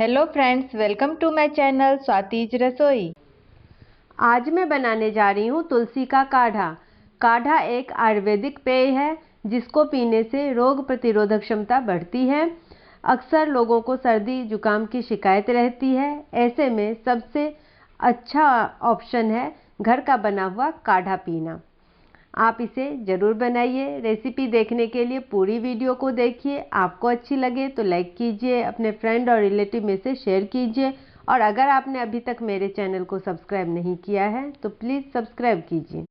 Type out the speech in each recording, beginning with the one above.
Hello friends, welcome to my channel Swati's Rasoi. आज मैं बनाने जा रही हूँ तुलसी का काढ़ा। काढ़ा एक आयुर्वेदिक पेय है जिसको पीने से रोग प्रतिरोधक क्षमता बढ़ती है। अक्सर लोगों को सर्दी जुकाम की शिकायत रहती है। ऐसे में सबसे अच्छा ऑप्शन है घर का बना हुआ काढ़ा पीना। आप इसे ज़रूर बनाइए। रेसिपी देखने के लिए पूरी वीडियो को देखिए। आपको अच्छी लगे तो लाइक कीजिए, अपने फ्रेंड और रिलेटिव में से शेयर कीजिए और अगर आपने अभी तक मेरे चैनल को सब्सक्राइब नहीं किया है तो प्लीज़ सब्सक्राइब कीजिए।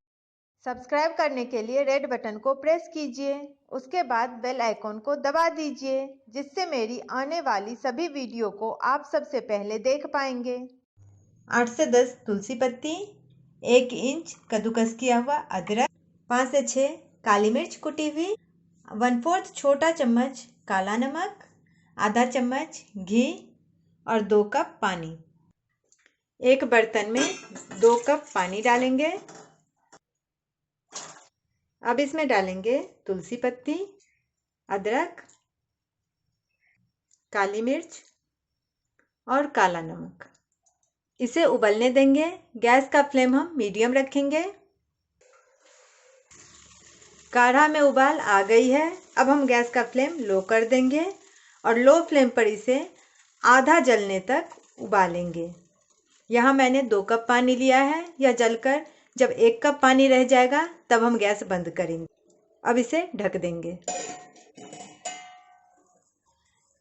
सब्सक्राइब करने के लिए रेड बटन को प्रेस कीजिए। उसके बाद बेल आइकॉन को दबा दीजिए जिससे मेरी आने वाली सभी वीडियो को आप सबसे पहले देख पाएंगे। 8 से 10 तुलसी पत्ती, 1 इंच कद्दूकस किया हुआ अदरक, 5 से 6 काली मिर्च कुटी हुई, 1/4 छोटा चम्मच काला नमक, आधा चम्मच घी और 2 कप पानी। एक बर्तन में 2 कप पानी डालेंगे। अब इसमें डालेंगे तुलसी पत्ती, अदरक, काली मिर्च और काला नमक। इसे उबलने देंगे। गैस का फ्लेम हम मीडियम रखेंगे। काढ़ा में उबाल आ गई है। अब हम गैस का फ्लेम लो कर देंगे और लो फ्लेम पर इसे आधा जलने तक उबालेंगे। यहाँ मैंने 2 कप पानी लिया है। यह जलकर जब 1 कप पानी रह जाएगा तब हम गैस बंद करेंगे। अब इसे ढक देंगे।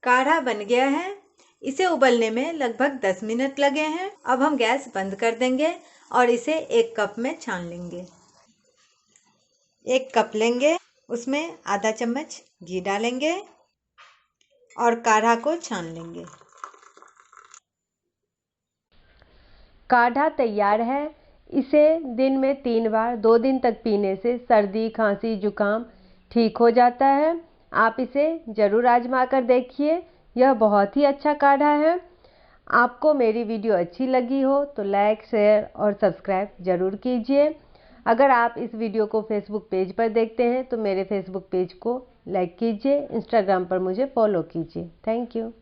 काढ़ा बन गया है। इसे उबलने में लगभग 10 मिनट लगे हैं। अब हम गैस बंद कर देंगे और इसे 1 कप में छान लेंगे। 1 कप लेंगे, उसमें आधा चम्मच घी डालेंगे और काढ़ा को छान लेंगे। काढ़ा तैयार है। इसे दिन में 3 बार 2 दिन तक पीने से सर्दी खांसी जुकाम ठीक हो जाता है। आप इसे ज़रूर आजमा कर देखिए। यह बहुत ही अच्छा काढ़ा है। आपको मेरी वीडियो अच्छी लगी हो तो लाइक शेयर और सब्सक्राइब ज़रूर कीजिए। अगर आप इस वीडियो को फेसबुक पेज पर देखते हैं तो मेरे फेसबुक पेज को लाइक कीजिए। इंस्टाग्राम पर मुझे फॉलो कीजिए। Thank you.